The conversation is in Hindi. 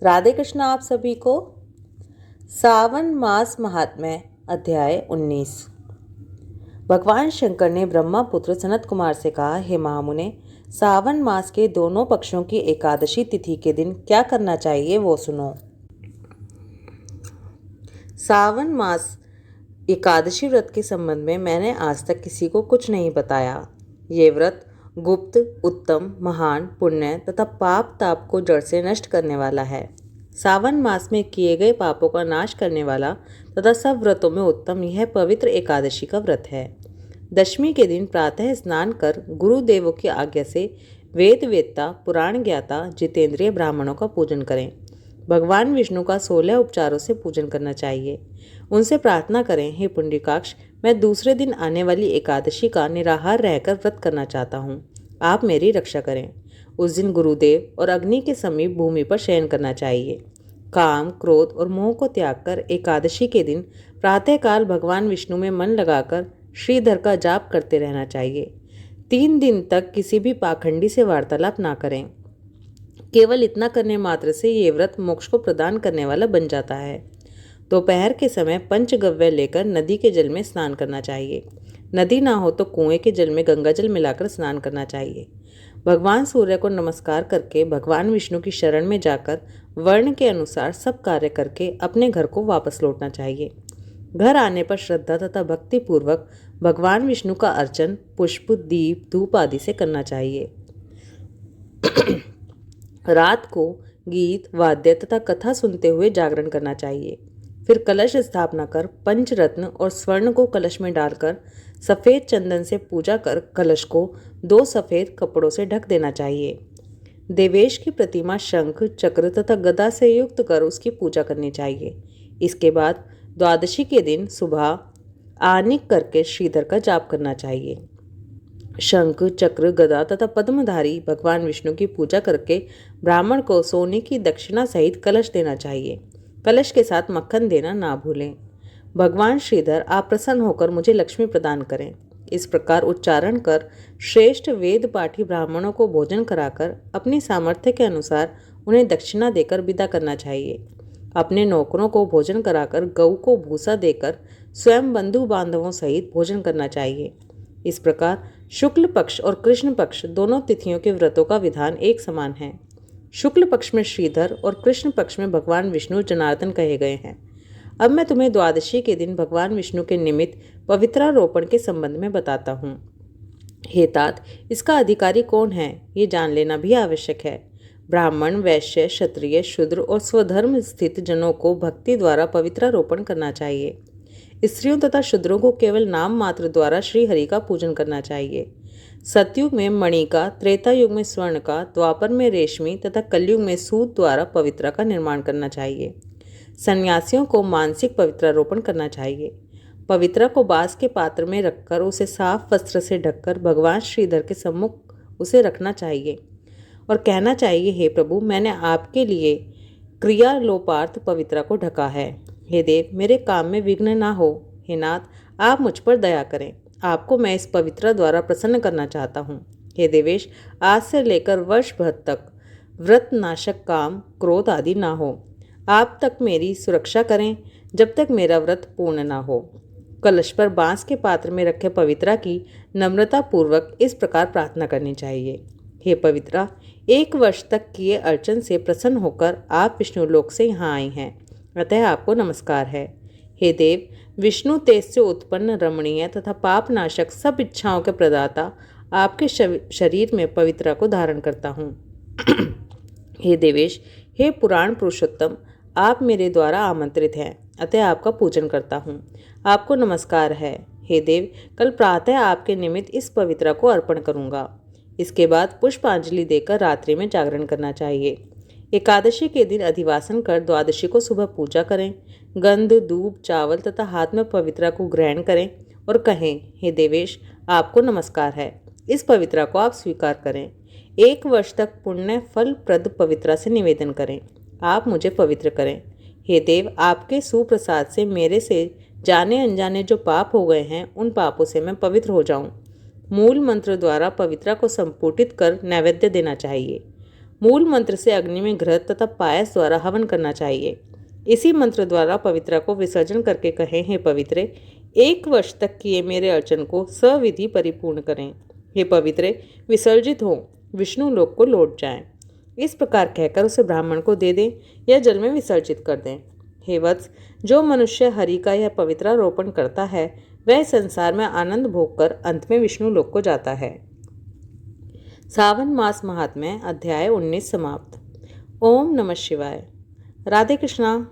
राधे कृष्ण आप सभी को। सावन मास महात्म्य अध्याय 19। भगवान शंकर ने ब्रह्मा पुत्र सनत कुमार से कहा, हे महामुने, सावन मास के दोनों पक्षों की एकादशी तिथि के दिन क्या करना चाहिए वो सुनो। सावन मास एकादशी व्रत के संबंध में मैंने आज तक किसी को कुछ नहीं बताया। ये व्रत गुप्त, उत्तम, महान, पुण्य तथा पाप ताप को जड़ से नष्ट करने वाला है। सावन मास में किए गए पापों का नाश करने वाला तथा सब व्रतों में उत्तम यह पवित्र एकादशी का व्रत है। दशमी के दिन प्रातः स्नान कर गुरुदेवों की आज्ञा से वेद वेत्ता, पुराण ज्ञाता, जितेंद्रिय ब्राह्मणों का पूजन करें। भगवान विष्णु का 16 उपचारों से पूजन करना चाहिए। उनसे प्रार्थना करें, हे पुंडरीकाक्ष, मैं दूसरे दिन आने वाली एकादशी का निराहार रहकर व्रत करना चाहता हूँ। आप मेरी रक्षा करें। उस दिन गुरुदेव और अग्नि के समीप भूमि पर शयन करना चाहिए। काम, क्रोध और मोह को त्याग कर एकादशी के दिन प्रातःकाल भगवान विष्णु में मन लगाकर श्रीधर का जाप करते रहना चाहिए। 3 दिन तक किसी भी पाखंडी से वार्तालाप ना करें। केवल इतना करने मात्र से ये व्रत मोक्ष को प्रदान करने वाला बन जाता है। दोपहर के समय पंचगव्य लेकर नदी के जल में स्नान करना चाहिए। नदी ना हो तो कुएं के जल में गंगा जल मिलाकर स्नान करना चाहिए। भगवान सूर्य को नमस्कार करके भगवान विष्णु की शरण में जाकर वर्ण के अनुसार सब कार्य करके अपने घर को वापस लौटना चाहिए। घर आने पर श्रद्धा तथा भक्ति पूर्वक भगवान विष्णु का अर्चन पुष्प, दीप, धूप आदि से करना चाहिए। रात को गीत, वाद्य तथा कथा सुनते हुए जागरण करना चाहिए। फिर कलश स्थापना कर पंचरत्न और स्वर्ण को कलश में डालकर सफ़ेद चंदन से पूजा कर कलश को 2 सफ़ेद कपड़ों से ढक देना चाहिए। देवेश की प्रतिमा शंख, चक्र तथा गदा से युक्त कर उसकी पूजा करनी चाहिए। इसके बाद द्वादशी के दिन सुबह आनिक करके श्रीधर का जाप करना चाहिए। शंख, चक्र, गदा तथा पद्मधारी भगवान विष्णु की पूजा करके ब्राह्मण को सोने की दक्षिणा सहित कलश देना चाहिए। कलश के साथ मक्खन देना ना भूलें। भगवान श्रीधर, आप प्रसन्न होकर मुझे लक्ष्मी प्रदान करें। इस प्रकार उच्चारण कर श्रेष्ठ वेद पाठी ब्राह्मणों को भोजन कराकर अपनी सामर्थ्य के अनुसार उन्हें दक्षिणा देकर विदा करना चाहिए। अपने नौकरों को भोजन कराकर गऊ को भूसा देकर स्वयं बंधु बांधवों सहित भोजन करना चाहिए। इस प्रकार शुक्ल पक्ष और कृष्ण पक्ष दोनों तिथियों के व्रतों का विधान एक समान है। शुक्ल पक्ष में श्रीधर और कृष्ण पक्ष में भगवान विष्णु जनार्दन कहे गए हैं। अब मैं तुम्हें द्वादशी के दिन भगवान विष्णु के निमित्त पवित्रारोपण के संबंध में बताता हूँ। हे तात, इसका अधिकारी कौन है ये जान लेना भी आवश्यक है। ब्राह्मण, वैश्य, क्षत्रिय, शूद्र और स्वधर्म स्थित जनों को भक्ति द्वारा पवित्रारोपण करना चाहिए। स्त्रियों तथा शूद्रों को केवल नाम मात्र द्वारा श्री हरि का पूजन करना चाहिए। सतयुग में मणि का, त्रेता युग में स्वर्ण का, द्वापर में रेशमी तथा कलयुग में सूत द्वारा पवित्रा का निर्माण करना चाहिए। सन्यासियों को मानसिक पवित्रारोपण करना चाहिए। पवित्रा को बांस के पात्र में रखकर उसे साफ वस्त्र से ढककर भगवान श्रीधर के सम्मुख उसे रखना चाहिए और कहना चाहिए, हे प्रभु, मैंने आपके लिए क्रियालोपार्थ पवित्रा को ढका है। हे देव, मेरे काम में विघ्न ना हो। हे नाथ, आप मुझ पर दया करें। आपको मैं इस पवित्रा द्वारा प्रसन्न करना चाहता हूँ। हे देवेश, आज से लेकर वर्ष भर तक व्रत नाशक काम, क्रोध आदि ना हो। आप तक मेरी सुरक्षा करें जब तक मेरा व्रत पूर्ण ना हो। कलश पर बांस के पात्र में रखे पवित्रा की नम्रता पूर्वक इस प्रकार प्रार्थना करनी चाहिए, हे पवित्रा, 1 वर्ष तक किए अर्चन से प्रसन्न होकर आप विष्णु लोक से यहाँ आई हैं, अतः आपको नमस्कार है। हे देव, विष्णु तेज से उत्पन्न रमणीय तथा पापनाशक सब इच्छाओं के प्रदाता आपके शरीर में पवित्रा को धारण करता हूँ। हे देवेश, हे पुराण पुरुषोत्तम, आप मेरे द्वारा आमंत्रित हैं, अतः आपका पूजन करता हूँ। आपको नमस्कार है। हे देव, कल प्रातः आपके निमित्त इस पवित्रा को अर्पण करूँगा। इसके बाद पुष्पांजलि देकर रात्रि में जागरण करना चाहिए। एकादशी के दिन अधिवासन कर द्वादशी को सुबह पूजा करें। गंध, धूप, चावल तथा हाथ में पवित्रा को ग्रहण करें और कहें, हे देवेश, आपको नमस्कार है। इस पवित्रा को आप स्वीकार करें। 1 वर्ष तक पुण्य फल प्रद पवित्रा से निवेदन करें। आप मुझे पवित्र करें। हे देव, आपके सुप्रसाद से मेरे से जाने अनजाने जो पाप हो गए हैं उन पापों से मैं पवित्र हो जाऊं। मूल मंत्र द्वारा पवित्रा को संपुटित कर नैवेद्य देना चाहिए। मूल मंत्र से अग्नि में घृत तथा पायस द्वारा हवन करना चाहिए। इसी मंत्र द्वारा पवित्रा को विसर्जन करके कहें, हे पवित्रे, 1 वर्ष तक किए मेरे अर्चन को सविधि परिपूर्ण करें। हे पवित्रे, विसर्जित हो, विष्णु लोक को लौट जाएं। इस प्रकार कहकर उसे ब्राह्मण को दे दें या जल में विसर्जित कर दें। हे वत्स, जो मनुष्य हरि का यह पवित्रारोपण करता है वह संसार में आनंद भोग कर अंत में विष्णु लोक को जाता है। सावन मास महात्म्य अध्याय 19 समाप्त। ओम नमः शिवाय। राधे कृष्णा।